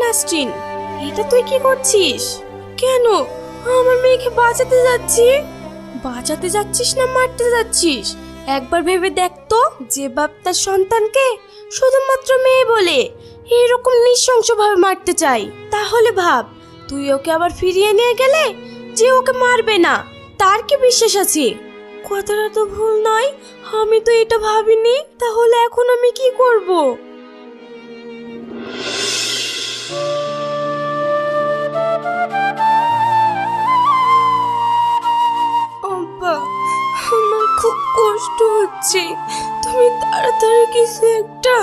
নাসরিন, এটা তুই কি করছিস? কেন আমার মেয়েকে বাঁচাতে যাচ্ছিস না মারতে যাচ্ছিস? একবার ভেবে দেখ তো, যে বাপ তার সন্তানকে শুধুমাত্র মেয়ে বলে এরকম নৃশংসভাবে মারতে চাই, তাহলে ভাব তুই ওকে আবার ফিরিয়ে নিয়ে গেলে যে ওকে মারবে না তার কি বিশ্বাস আছে? কথাটা তো ভুল নয়, আমি তো এটা ভাবিনি। তাহলে এখন আমি কি করব? আব্বা, আমার খুব কষ্ট হচ্ছে, তুমি তাড়াতাড়ি কিছু একটা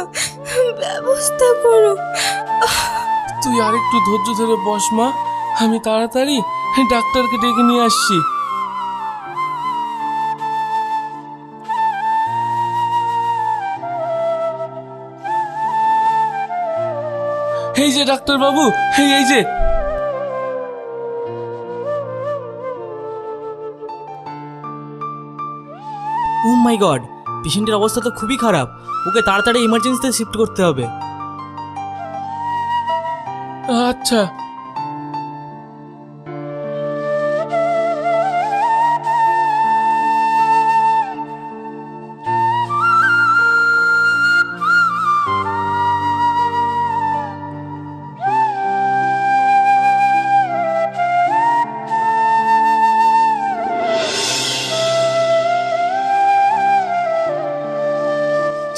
ব্যবস্থা করো। তুই আরেকটু ধৈর্য ধরে বস মা, আমি তাড়াতাড়ি ডাক্তারকে ডেকে নিয়ে আসছি। এই যে ডাক্তার বাবু, এই যে। ও মাই গড, পেশেন্টের অবস্থা তো খুবই খারাপ, ওকে তাড়াতাড়ি ইমার্জেন্সিতে শিফট করতে হবে। আচ্ছা।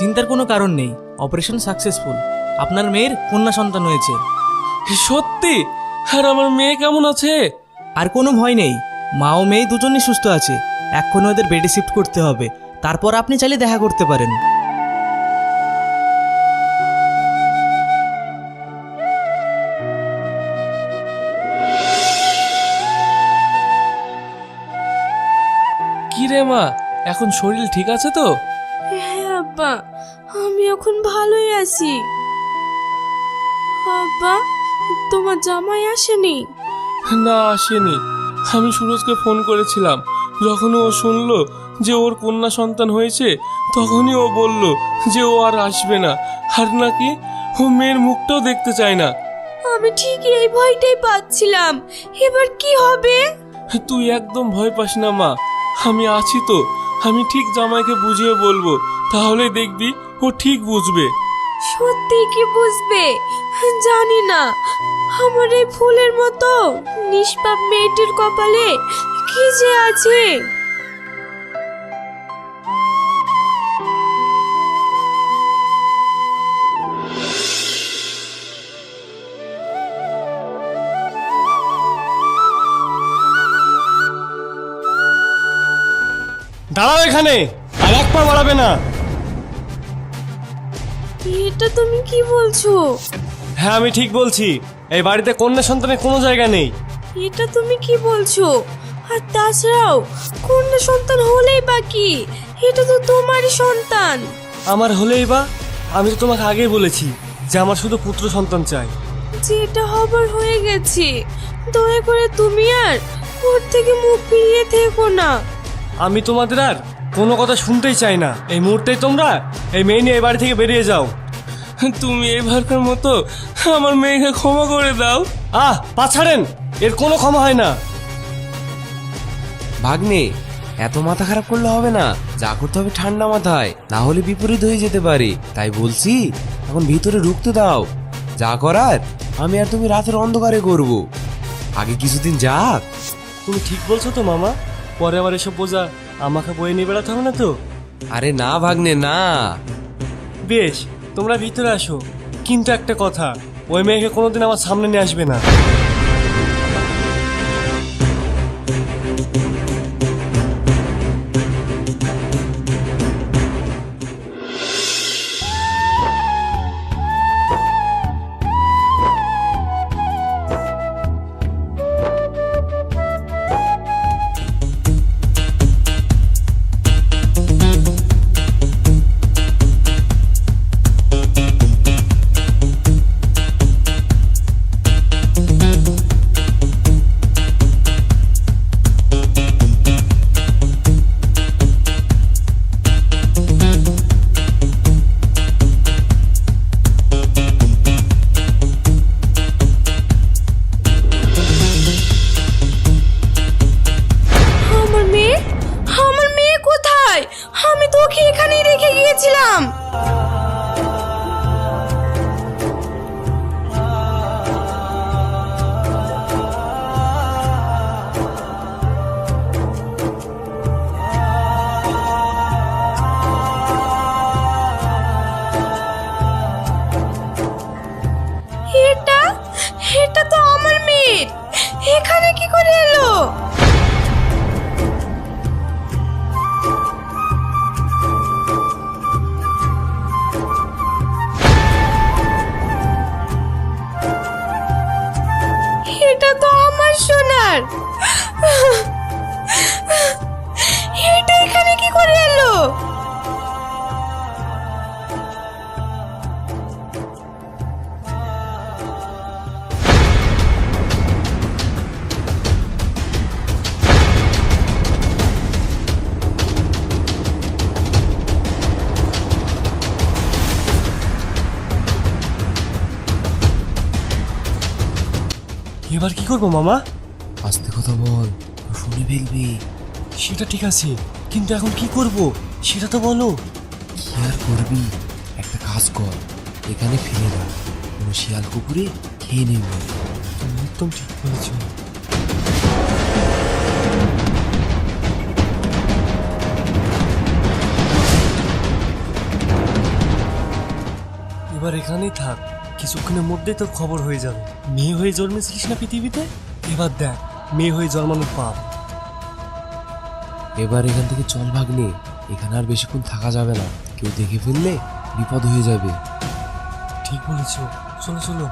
চিন্তার কোনো কারণ নেই, অপারেশন সাকসেসফুল, আপনার মেয়ের কন্যা সন্তান হয়েছে। সত্যি? আর আমার মেয়ে কেমন আছে? আর কোনো ভয় নেই, মা ও মেয়ে দুজনেই সুস্থ আছে। এক্ষুনি ওদের বেডে শিফট করতে হবে, তারপর আপনি চাইলে দেখা করতে পারেন। কি রে মা, এখন শরীর ঠিক আছে তো? হ্যাঁ আব্বা, আমি এখন ভালোই আছি। আব্বা, তোমার জামাই আসেনি? না, আসেনি। আমি সুরজকে ফোন করেছিলাম, যখন ও শুনলো যে ওর কন্যা সন্তান হয়েছে তখনই ও বলল যে ও আর আসবে না, আর নাকি ও মেয়ের মুখটাও দেখতে চায় না। আমি ঠিকই এই ভয়টাই পাচ্ছিলাম, এবার কি হবে? তুই একদম ভয় পাস না মা, আমি আছি তো। আমি ঠিক জামাইকে বুঝিয়ে বলবো, তাহলে দেখবি ও ঠিক বুঝবে। সত্যি কি বুঝবে জানি না, আমার এই ফুলের মতো নিষ্পাপ মেয়েটির কপালে কি যে আছে। দাঁড়াও এখানে, আর এক পা বাড়াবে না। এটা তুমি কি বলছো? হ্যাঁ, আমি ঠিক বলছি, এই বাড়িতে কন্যা সন্তানের কোনো জায়গা নেই। এটা তুমি কি বলছো? আর তাছাড়াও কন্যা সন্তান হলেই বা কি, এটা তো তোমারই সন্তান। আমার হলেই বা? আমি তো তোমাকে আগেই বলেছি যে আমার শুধু পুত্র সন্তান চাই। যেটা হবার হয়ে গেছে, দয়া করে তুমি আর ওর থেকে মুখ ফিরিয়ে থেকো না। আমি তোমাদের আর কোনো কথা শুনতেই চাই না। এই মুহূর্তেই তোমরা এই মেয়ে নিয়ে এই বাড়ি থেকে বেরিয়ে যাও। তুমি এবারকার মতো আমার মেয়েকে ক্ষমা করে দাও। পা ছাড়েন, এর কোনো ক্ষমা হয় না। ভাগ্নে, এত মাথা খারাপ করলে হবে না, যা করতে হবে ঠান্ডা মাথায়, না হলে বিপরীত হয়ে যেতে পারে। তাই বলছি এখন ভিতরে ঢুকতে দাও, যা করার আমি আর তুমি রাতের অন্ধকারে করব। আগে কিছুদিন যাক। তুমি ঠিক বলছো তো মামা? পরে আবার এসব বোঝা আমাকে বয়ে নিয়ে বেড়াতে হবে না তো? আরে না ভাগ্নে, না। বেশ, তোমরা ভিতরে আসো, কিন্তু একটা কথা, ওই মেয়েকে কোনোদিন আমার সামনে নিয়ে আসবে না। ওকে এখানেই রেখে গিয়েছিলাম। এটা এটা তো আমার মেয়ে, এখানে কি করে এলো? এটা তো আমার সোনার, এটা এখানে কি করে এলো? এবার কি করবো মামা? আস্তে কথা বল, ও শুনে ফেলবি। সেটা ঠিক আছে, কিন্তু এখন কি করব সেটা তো বলো। কি আর করবি, একটা কাজ কর, এখানে ফেলে দাও, কোনো শিয়াল কুকুরে খেয়ে নেবে। তুমি একদম ঠিক বলেছো। এবার এখানেই থাক, কিছুক্ষণের মধ্যেই তোর খবর হয়ে যাবে। মেয়ে হয়ে জন্মেছিলিস না পৃথিবীতে, এবার দেখ মেয়ে হয়ে জন্মানোর পাপ। এবার এখান থেকে চল ভাগ্নে, এখানে আর বেশিক্ষণ থাকা যাবে না, কেউ দেখে ফেললে বিপদ হয়ে যাবে। ঠিক বলেছো, চলো চলো।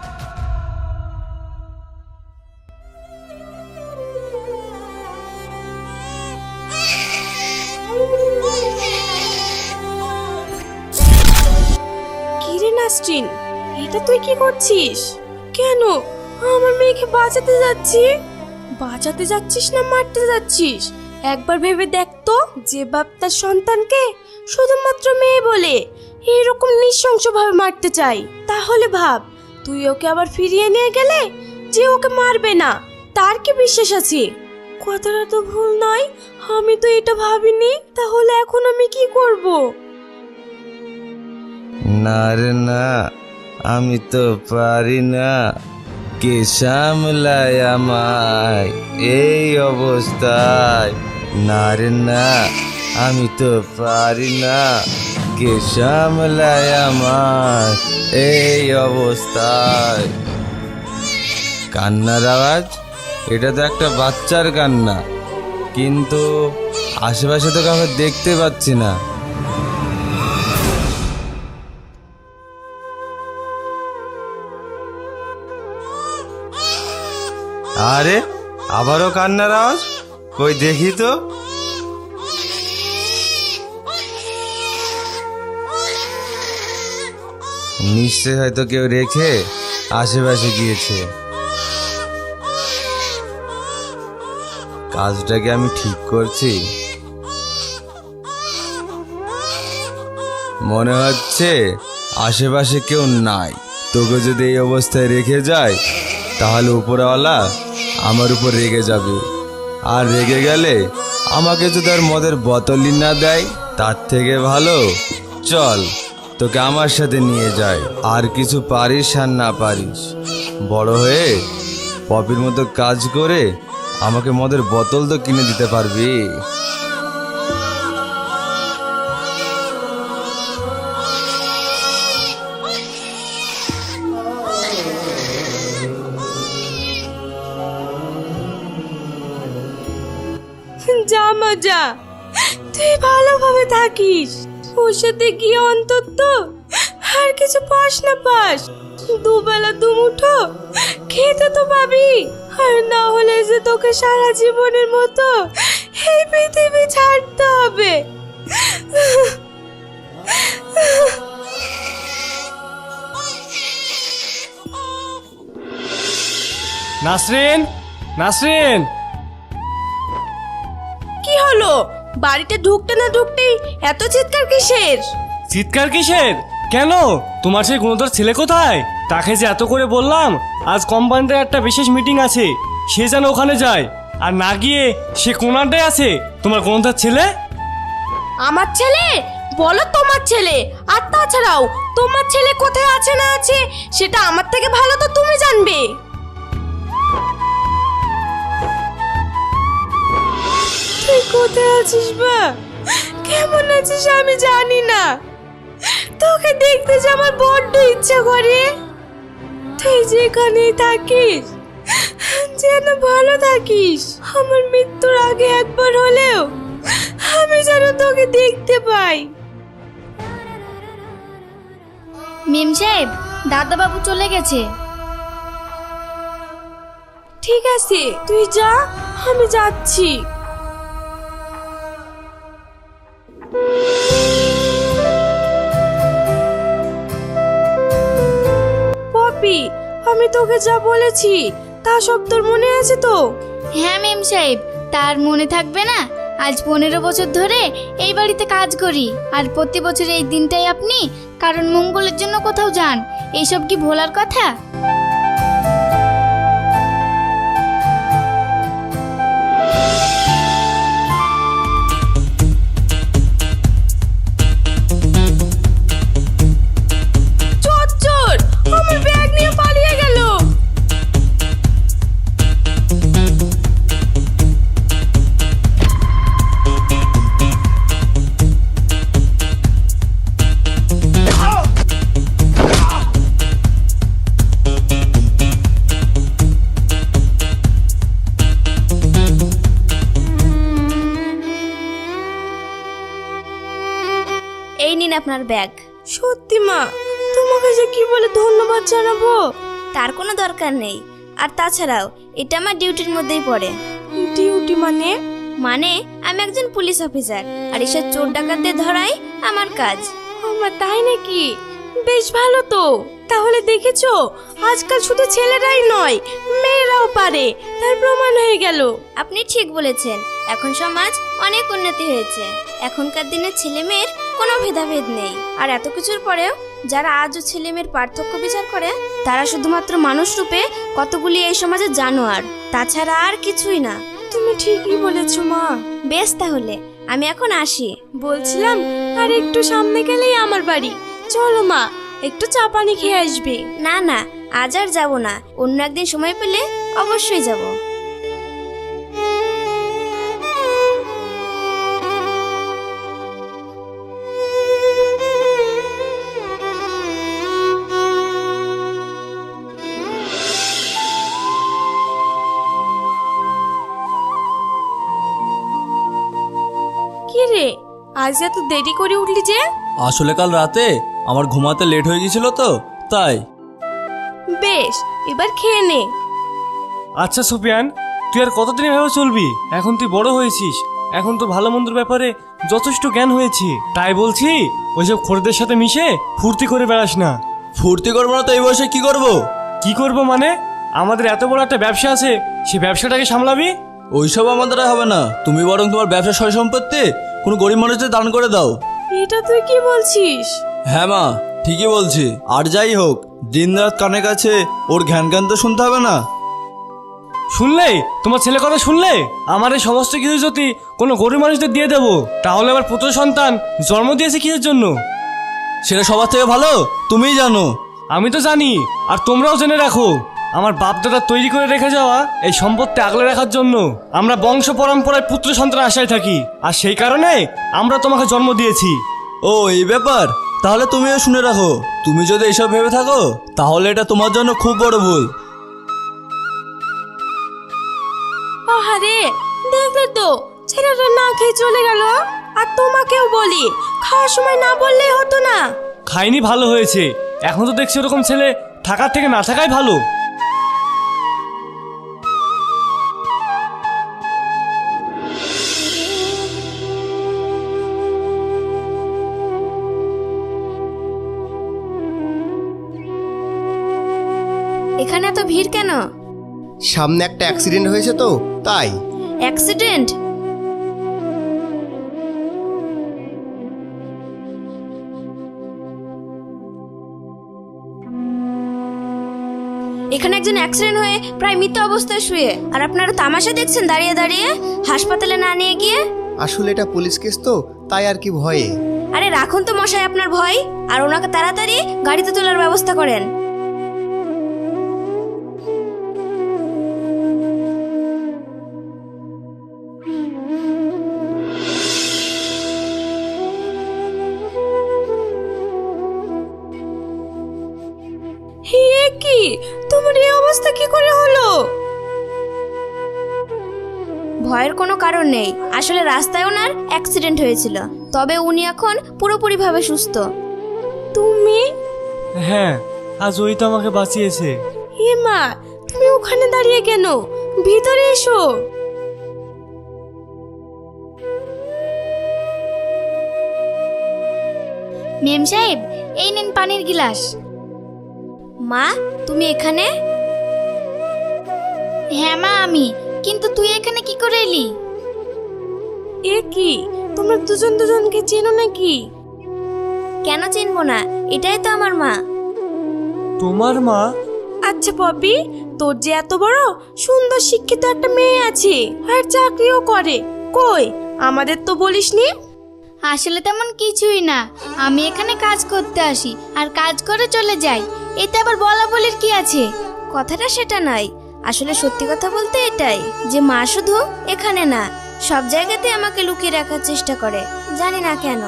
কিরে নাসরিন, এটা তুই কি করছিস? কেন আমার মেয়েকে বাঁচাতে যাচ্ছিস না মারতে যাচ্ছিস? একবার ভেবে দেখ তো, যে বাপ তার সন্তানকে শুধুমাত্র মেয়ে বলে এরকম নৃশংসভাবে মারতে চাই, তাহলে ভাব তুই ওকে আবার ফিরিয়ে নিয়ে গেলে যে ওকে মারবে না তার কি বিশ্বাস আছে? কথাটা তো ভুল নয়, আমি তো এটা ভাবিনি। তাহলে এখন আমি কি করব? না রে না, আমি তো পারি না, কে সামলায় আমায় এই অবস্থায়। না রে না, আমি তো পারি না, কে সামলায় আমায় এই অবস্থায়। কান্নার আওয়াজ, এটা তো একটা বাচ্চার কান্না, কিন্তু আশেপাশে তো কাউকে দেখতে পাচ্ছি না। আরে আবারও কান্নার আওয়াজ, কই দেখি তো। নিশ্চয় হয়তো কেউ রেখে আশেপাশে গিয়েছে। কাজটাকে আমি ঠিক করছি? মনে হচ্ছে আশেপাশে কেউ নাই। তোকে যদি এই অবস্থায় রেখে যায় তাহলে উপরওয়ালা আমার উপর রেগে যাবে, আর রেগে গেলে আমাকে যদি আর মদের বোতলই না দেয়, তার থেকে ভালো চল তোকে আমার সাথে নিয়ে যাই। আর কিছু পারিস আর না পারিস, বড় হয়ে পপির মতো কাজ করে আমাকে মদের বোতল তো কিনে দিতে পারবি। যা মজা, তুই ভালোভাবে থাকিস। ওর সাথে গিয়ে অন্তত আর কিছু পাস না পাস, দুবেলা দুমুঠো খেতে তো পাবি। আর না হলে যে তোকে সারা জীবনের মতো এই পৃথিবী ছাড়তে হবে। নাসরিন, নাসরিন, কি হলো? বাড়িতে ঢুকতে না ঢুকতেই এত চিৎকার কিসের? চিৎকার কিসের? কেন, তোমার সেই গুণধর ছেলে কোথায়? তাকে যে এত করে বললাম আজ কোম্পানিতে একটা বিশেষ মিটিং আছে, সে যেন ওখানে যায়, আর না গিয়ে সে কোনাটায় আছে। তোমার গুণধর ছেলে? আমার ছেলে বলো তোমার ছেলে। আর তাছাড়াও তোমার ছেলে কোথায় আছে না আছে সেটা আমার থেকে ভালো তো তুমি জানবে। তুই কোথায় আছিস বা? কেমন আছিস আমি জানি না, তোকে দেখতে যে আমার বড্ড ইচ্ছা করে। তুই যেখানেই থাকিস যেন ভালো থাকিস। আমার মৃত্যুর আগে একবার হলেও আমি যেন তোকে দেখতে পাই। মেম সাহেব, দাদাবাবু চলে গেছে। ঠিক আছে তুই যা, আমি যাচ্ছি। পপি, আমি তোকে যা বলেছি তা সব তোর মনে আছে তো? হ্যাঁ মেম সাহেব, তার মনে থাকবে না? আজ 15 বছর ধরে এই বাড়িতে কাজ করি, আর প্রতি বছর এই দিনটাই আপনি কারণ মঙ্গলের জন্য কোথাও যান। এইসব কি ভোলার কথা? চোর চোর, আমার ব্যাগ নিয়ে পালিয়ে গেল। এই নিন আপনার ব্যাগ। সত্যি মা, তোমাকে যে কি বলে ধন্যবাদ জানাবো। তার কোনো দরকার নেই, আর তাছাড়াও এটা আমার ডিউটির মধ্যেই পড়ে। ডিউটি মানে? মানে আমি একজন পুলিশ অফিসার, আর এসব চোর ডাকাতদের ধরাই আমার কাজ। আমার তাই নাকি? বেশ ভালো তো। তাহলে দেখেছো, আজকাল শুধু ছেলেরাই নয় মেয়েরাও পারে, তার প্রমাণ হয়ে গেল। আপনি ঠিক বলেছেন, এখন সমাজ অনেক উন্নতি হয়েছে। এখনকার দিনে ছেলে মেয়ের কোনো ভেদাভেদ নেই। আর এত কিছুর পরেও যারা আজও ছেলে মেয়ের পার্থক্য বিচার করে, তারা শুধুমাত্র মানুষ রূপে কতগুলি এই সমাজে জানোয়ার, তাছাড়া আর কিছুই না। তুমি ঠিকই বলেছো মা। বেশ, তাহলে আমি এখন আসি। বলছিলাম আর একটু সামনে গেলেই আমার বাড়ি। চলো মা, একটু চা পানি খেয়ে আসবে। না না, আজ আর যাব না, অন্য একদিন সময় পেলে অবশ্যই যাব। কি রে, আজ এত দেরি করে উঠলি যে? আসলে কাল রাতে আমার ঘুমাতে লেট হয়ে গেছিল তো, তাই। বেশ, এবার খেয়ে নে। আচ্ছা সুফিয়ান, তুই আর কতদিন এভাবে চলবি? এখন তুই বড় হয়েছিস, এখন তো ভালো মন্দের ব্যাপারে যথেষ্ট জ্ঞান হয়েছে। তাই বলছি, ওইসব খোরদের সাথে মিশে ফুর্তি করে বেড়াস না। ফুর্তি করবো না তো এই বয়সে কি করব? কি করব মানে? আমাদের এত বড় একটা ব্যবসা আছে, সে ব্যবসাটাকে সামলাবি। ওইসব আমাদের আর হবে না। তুমি বরং তোমার ব্যবসা সয় সম্পত্তি কোনো গরিব মানুষদের দান করে দাও। এটা তুই কি বলছিস? হ্যাঁ মা, ঠিকই বলছি। আর যাই হোক, দিন রাত কানে কাছে ওর ঘ্যান জ্ঞান তো শুনতে হবে না। শুনলে তোমার ছেলে কথা শুনলে? আমার এই সমস্ত কিছু যদি কোনো গরিব মানুষদের দিয়ে দেবো, তাহলে আবার পুত্র সন্তান জন্ম দিয়েছে কিসের জন্য? সেটা সবার থেকে ভালো তুমিই জানো। আমি তো জানি, আর তোমরাও জেনে রাখো, আমার বাপ দাদা তৈরি করে রেখে যাওয়া এই সম্পত্তি আগলে রাখার জন্য আমরা বংশ পরম্পরায় পুত্র সন্তান আশায় থাকি, আর সেই কারণে আমরা তোমাকে জন্ম দিয়েছি। ও এই ব্যাপার, তাহলে তুমিও শুনে রাখো। তুমি যদি এইসব ভেবে থাকো তাহলে এটা তোমার জন্য খুব বড় ভুল। আহারে, দেখলে তো ছেলেটা না খেয়ে চলে গেল। আর তোমাকেও বলি, খাওয়ার সময় না বললেই হতো না? খাইনি ভালো হয়েছে, এখন তো দেখছি ওরকম ছেলে থাকার থেকে না থাকাই ভালো। এখানে এত ভিড় কেন? সামনে একটা অ্যাক্সিডেন্ট হয়েছে তো, তাই। অ্যাক্সিডেন্ট? এখানে একজন অ্যাক্সিডেন্ট হয়ে প্রায় মৃত অবস্থায় শুয়ে, আর আপনারা তামাশা দেখছেন দাঁড়িয়ে দাঁড়িয়ে, হাসপাতালে না নিয়ে গিয়ে। আসলে এটা পুলিশ কেস তো, তাই আর কি ভয়ে। আরে রাখুন তো মশাই আপনার ভয়, আর ওনাকে তাড়াতাড়ি গাড়িতে তোলার ব্যবস্থা করেন। হে কি, তোমার এই অবস্থা কি করে হলো? ভয়ের কোনো কারণ নেই, আসলে রাস্তায় ওনার অ্যাক্সিডেন্ট হয়েছিল, তবে উনি এখন পুরোপুরিভাবে সুস্থ। তুমি? হ্যাঁ, আজ ওই তো আমাকে বাঁচিয়েছে। হে মা, তুমি ওখানে দাঁড়িয়ে কেন? ভিতরে এসো। মেম সাহেব, এই নিন পানির গিলাস। মা, তুমি এখানে? হ্যাঁ মা, আমি। কিন্তু তুই এখানে কি করে এলি? এ কি, তোমরা দুজন দুজনকে চেনো নাকি? কেন চিনবো না, এটাই তো আমার মা। তোমার মা? আচ্ছা পপি, তোর যে এত বড় সুন্দর শিক্ষিত একটা মেয়ে আছে আর চাকরিও করে, কই আমাদের তো বলিসনি? আসলে তেমন কিছুই না, আমি এখানে কাজ করতে আসি আর কাজ করে চলে যাই, এতে আবার বলা বলির কি আছে? কথাটা সেটা নয়, আসলে সত্যি কথা বলতে এটাই যে মা শুধু এখানে না, সব জায়গাতে আমাকে লুকিয়ে রাখার চেষ্টা করে, জানি না কেন।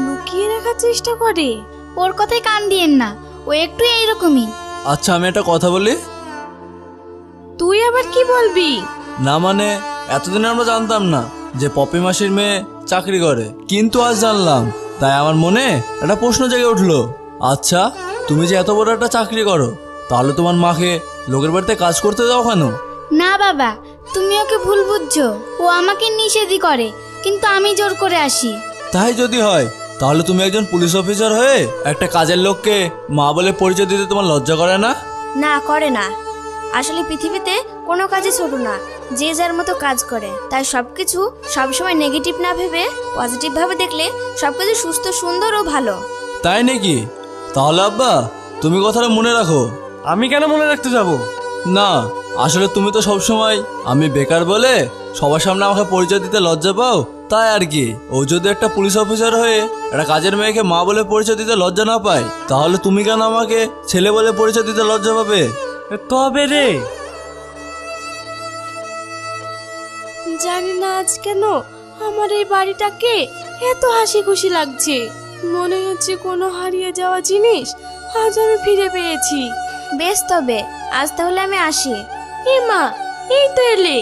লুকিয়ে রাখার চেষ্টা করে? ওর কথায় কান দিয়েন না, ও একটু এইরকমই। আচ্ছা, আমি একটা কথা বলি। তুই আবার কি বলবি? না মানে, এতদিন আমরা জানতাম না যে পপি মাসির মেয়ে চাকরি করে, কিন্তু আজ জানলাম, তাই আমার মনে একটা প্রশ্ন জেগে উঠলো। আচ্ছা, তুমি যে এত বড় একটা চাকরি করো, তাহলে তোমার মাকে লোকের বাড়িতে কাজ করতে দাও কেন? না বাবা, তুমি ওকে ভুল বুঝছো, ও আমাকে নিষেধই করে, কিন্তু আমি জোর করে আসি। তাই যদি হয়, তাহলে তুমি একজন পুলিশ অফিসার হয়ে একটা কাজের লোককে মা বলে পরিচয় দিতে তোমার লজ্জা করে না? না, করে না। আসলে পৃথিবীতে কোনো কাজই ছোট না, যে যার মতো কাজ করে, তাই সবকিছু সবসময় নেগেটিভ না ভেবে পজিটিভ ভাবে দেখলে সবকিছু সুস্থ, সুন্দর ও ভালো। তাই নাকি? তাহলে আব্বা, তুমি কথাটা মনে রাখো। আমি কেন মনে রাখতে যাব? না, আসলে তুমি তো সবসময় আমি বেকার বলে সবার সামনে আমাকে পরিচয় দিতে লজ্জা পাও, তাই আর কি। ও যদি একটা পুলিশ অফিসার হয়ে একটা কাজের মেয়েকে মা বলে পরিচয় দিতে লজ্জা না পায়, তাহলে তুমি কেন আমাকে ছেলে বলে পরিচয় দিতে লজ্জা পাবে? তবে রে, জানি না আজ কেন আমার এই বাড়িটাকে এত হাসি খুশি লাগছে, মনে হচ্ছে কোনো হারিয়ে যাওয়া জিনিস আজ আমি ফিরে পেয়েছি। বেশ, তবে আজ তাহলে আমি আসি। এ মা, এই তো এলে,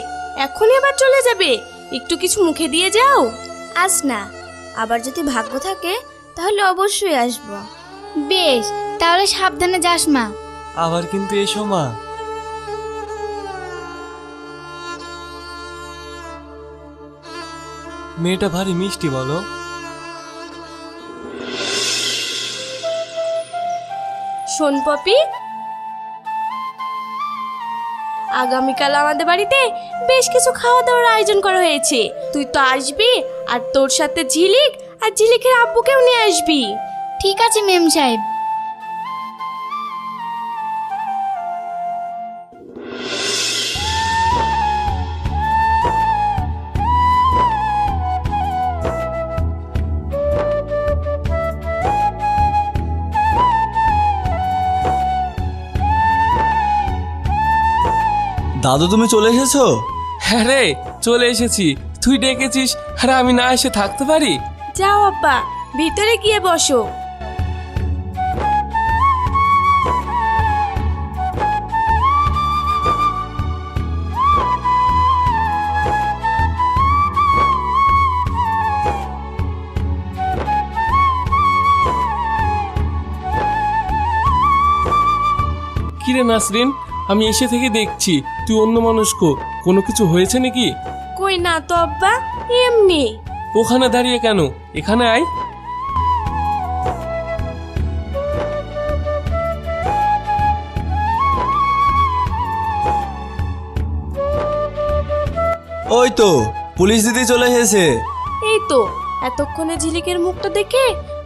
এখন এবার চলে যাবে? একটু কিছু মুখে দিয়ে যাও। আজ না, আবার যদি ভাগ্য থাকে তাহলে অবশ্যই আসবো। বেশ, তাহলে সাবধানে যাস মা। আবার কিন্তু এসো মা। মেয়েটা ভারী মিষ্টি বলো। শোন পপি, আগামীকাল আমাদের বাড়িতে বেশ কিছু খাওয়া দাওয়ার আয়োজন করা হয়েছে, তুই তো আসবি, আর তোর সাথে ঝিলিক আর ঝিলিকের আব্বুকেও নিয়ে আসবি। ঠিক আছে মেম সাহেব। দাদু, তুমি চলে এসেছো? হ্যাঁ রে, চলে এসেছি। তুই ডেকেছিস আর আমি না এসে থাকতে পারি? যাও আব্বা, ভিতরে গিয়ে বসো। কিরে নাসরিন, আমি এসে থেকে দেখছি তুই অন্য মানুষকে, কোনো কিছু হয়েছে নাকি? কই না তো আব্বা, এমনি। ওখানে দাঁড়িয়ে কেন, এখানে আয়। ওই তো পুলিশ দিদি চলে এসেছে। এই তো, এতক্ষণে ঝিলিকের মুখটা দেখে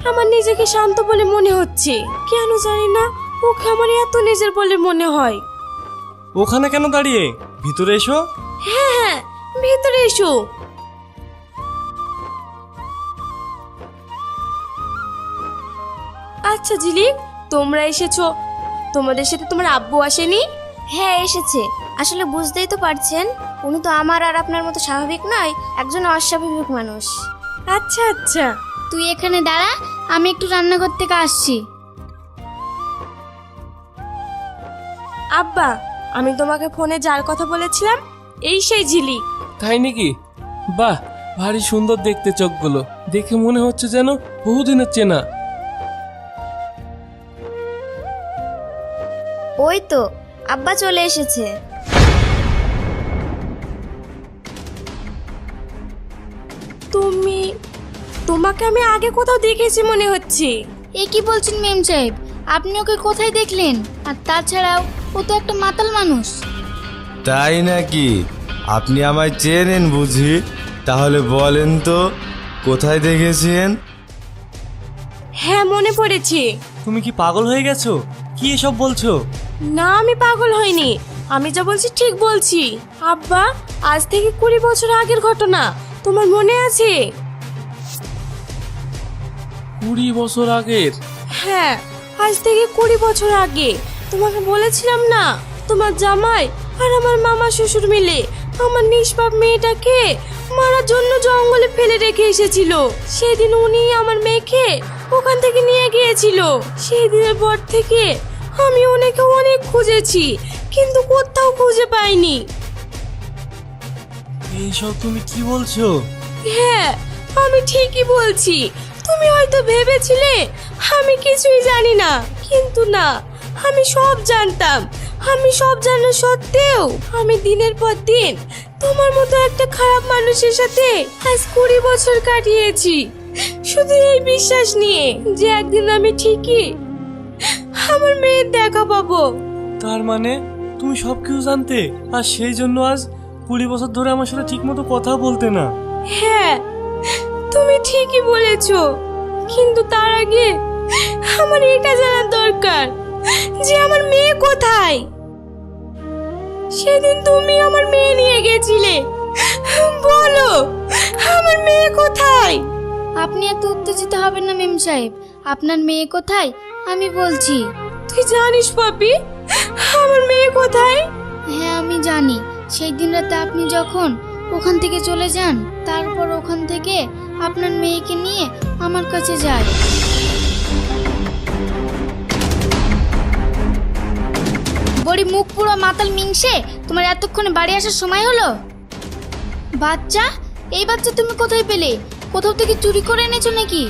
আমার নিজেকে শান্ত বলে মনে হচ্ছে, কেন জানি না ওকে আমার এত নিজের বলে মনে হয়। ওখানে কেন দাঁড়িয়ে, ভিতরে এসো। হ্যাঁ হ্যাঁ, ভিতরে এসো। আচ্ছা ঝিলিক, তোমরা এসেছো, তোমাদের সাথে তোমার আব্বু আসেনি? হ্যাঁ এসেছে। আসলে বুঝতেই তো পারছেন, উনি তো আমার আর আপনার মতো স্বাভাবিক নয়, একজন অস্বাভাবিক মানুষ। আচ্ছা আচ্ছা। তুই এখানে দাঁড়া, আমি একটু রান্নাঘর থেকে আসছি। আব্বা, আমি তোমাকে ফোনে যার কথা বলেছিলাম এই সেই ঝিলিক। তাই নাকি? বাহ, ভারী সুন্দর দেখতে চোখগুলো, দেখে মনে হচ্ছে যেন বহুদিনের চেনা। ওই তো আব্বা চলে এসেছে। তোমাকে আমি আগে কোথাও দেখেছি মনে হচ্ছে। এ কি বলছেন মেম সাহেব, আপনি ওকে কোথায় দেখলেন? আর তাছাড়াও ও তো একটা মাতাল মানুষ। তাই নাকি? আপনি আমায় চেনেন বুঝি? তাহলে বলেন তো কোথায় দেখেছেন? হ্যাঁ মনে পড়েছে। তুমি কি পাগল হয়ে গেছো? কি এসব বলছো? না আমি পাগল হইনি, আমি যা বলছি ঠিক বলছি। আব্বা, আজ থেকে 20 বছর আগের ঘটনা, তোমার মনে আছে? 20 বছর আগের? হ্যাঁ, আজ থেকে 20 বছর আগে। তোমাকে বলেছিলাম না, তোমার জামাই আর আমার মামা শ্বশুর মিলে আমার নিষ্পাপ মেয়েটাকে মারার জন্য জঙ্গলে ফেলে রেখে এসেছিল। সেদিন উনি আমার মেয়েকে ওখান থেকে নিয়ে গিয়েছিল। সেই দিনের পর থেকে আমি ওনাকে অনেক খুঁজেছি, কিন্তু কোথাও খুঁজে পাইনি। এইসব তুমি কি বলছো? হ্যাঁ, আমি ঠিকই বলছি। তুমি হয়তো ভেবেছিলে আমি কিছুই জানি না, কিন্তু না, আমি সব জানতাম। আমি সব জানা সত্ত্বেও আমি দিনের পর দিন তোমার মতো একটা খারাপ মানুষের সাথে আজ 20 বছর কাটিয়েছি, শুধু এই বিশ্বাস নিয়ে যে একদিন আমি ঠিকই আমার মেয়ের দেখা পাবো। তার মানে তুমি সব কিছু জানতে, আর সেই জন্য আজ 20 বছর ধরে আমার সাথে ঠিক মতো কথা বলতে না? হ্যাঁ, তুমি ঠিকই বলেছো, কিন্তু তার আগে আমার এটা জানার দরকার যে আমার মেয়ে কোথায়। সেদিন তুমি আমার মেয়ে নিয়ে গেছিলে, বলো আমার মেয়ে কোথায়? আপনি এত উত্তেজিত হবেন না মেম সাহেব, আপনার মেয়ে কোথায় আমি বলছি। তুই জানিস পাপি আমার মেয়ে কোথায়? হ্যাঁ আমি জানি, সেই দিন রাতে আপনি যখন ওখান থেকে চলে যান, তারপর ওখান থেকে আপনার মেয়েকে নিয়ে আমার কাছে যায়। বড়ি মুখ পুরো মাতাল মিংসে, তোমার এতক্ষণে বাড়ি আসার সময় হলো? বাচ্চা, এই বাচ্চা তুমি কোথায় পেলে? কোথাও থেকে চুরি করে এনেছো নাকি?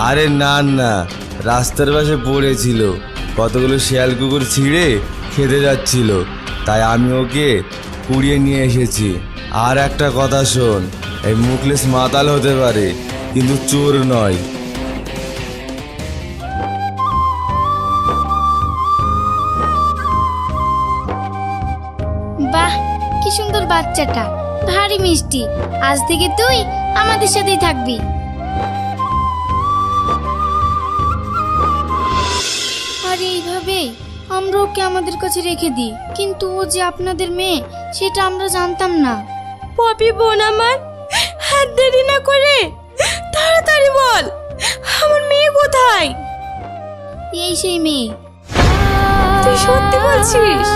আরে না না, রাস্তার পাশে পড়েছিল, কতগুলো শিয়াল কুকুর ছিঁড়ে খেতে যাচ্ছিল, তাই আমি ওকে কুড়িয়ে নিয়ে এসেছি। আর একটা কথা শোন, এই মুখলেস মাতাল হতে পারে কিন্তু চোর নয়। বাহ, কি সুন্দর বাচ্চাটা, ভারী মিষ্টি। আজ থেকে তুই আমাদের সাথেই থাকবি। আর এইভাবেই আমরা ওকে আমাদের কাছে রেখে দিই, কিন্তু ও যে আপনাদের মেয়ে সেটা আমরা জানতাম না। পপি বোন আমার, হাত দেরি না করে তাড়াতাড়ি বল আমার মেয়ে কোথায়? এই সেই মেয়ে। তুই সত্যি বলছিস?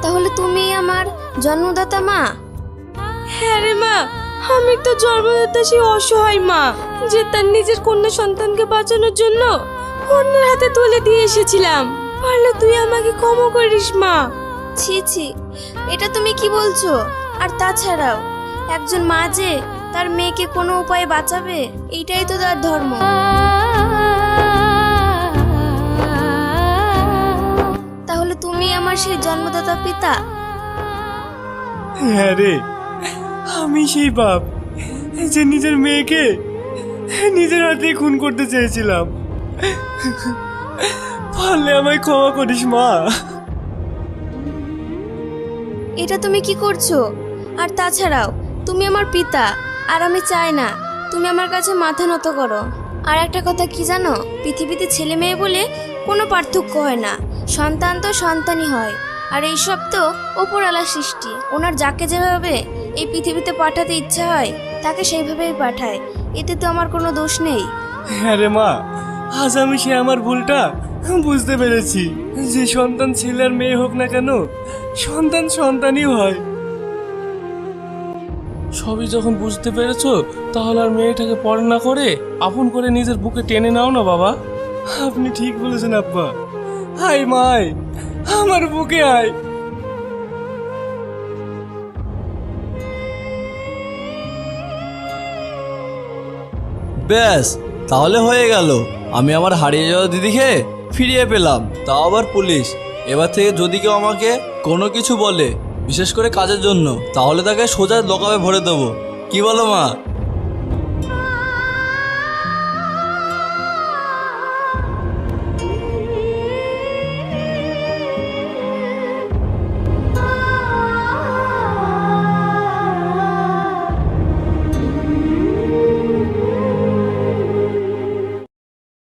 তাহলে তুমি আমার জন্মদাতা মা? হ্যাঁ রে মা, আমি তো জন্মদাতা সেই অসহায় মা যে তার নিজের কন্যা সন্তানকে বাঁচানোর জন্য অন্যের হাতে তুলে দিয়ে এসেছিলাম। পারলে তুই আমাকে ক্ষমা করিস মা। ছি ছি, এটা তুমি কি বলছো? আর তাছাড়াও একজন মা যে তার মেয়েকে কোনো উপায়ে বাঁচাবে, এইটাই তো তার ধর্ম। তাহলে তুমি আমার সেই জন্মদাতা পিতা? হ্যাঁ রে, আমি সেই বাপ যে নিজের মেয়েকে নিজের হাতে খুন করতে চেয়েছিলাম। পারলে আমায় ক্ষমা করিস মা। এটা তুমি কি করছো? আর তাছাড়াও তুমি আমার পিতা, আর আমি চাই না তুমি আমার কাছে মাথা নত করো। আর একটা কথা কি জানো, পৃথিবীতে ছেলে মেয়ে বলে কোনো পার্থক্য হয় না। সন্তান তো সন্তানই হয়, আর এইসব তো ওপরওয়ালার সৃষ্টি। ওনার যাকে যেভাবে এই পৃথিবীতে পাঠাতে ইচ্ছা হয় তাকে সেইভাবেই পাঠায়, এতে তো আমার কোনো দোষ নেই। হ্যাঁ রে মা, আজ আমি সে আমার ভুলটা বুঝতে পেরেছি। যে সন্তান ছেলে আর মেয়ে হোক না কেন, সন্তান সন্তানই হয়। সবই যখন বুঝতে পেরেছো, তাহলে আর মেয়েটাকে পর না করে আপন করে নিজের বুকে টেনে নাও না বাবা। আপনি ঠিক বলেছেন আব্বা। আয় মা, আয়, আমার বুকে আয়। ব্যাস, তাহলে হয়ে গেল। আমি আমার হারিয়ে যাওয়া দিদিকে ফিরিয়ে পেলাম, তাও আবার পুলিশ। এবার থেকে যদি কেউ আমাকে কোনো কিছু বলে, বিশেষ করে কাজের জন্য, তাহলে তাকে সোজা লকাপে ভরে দেবো। কি বলো মা?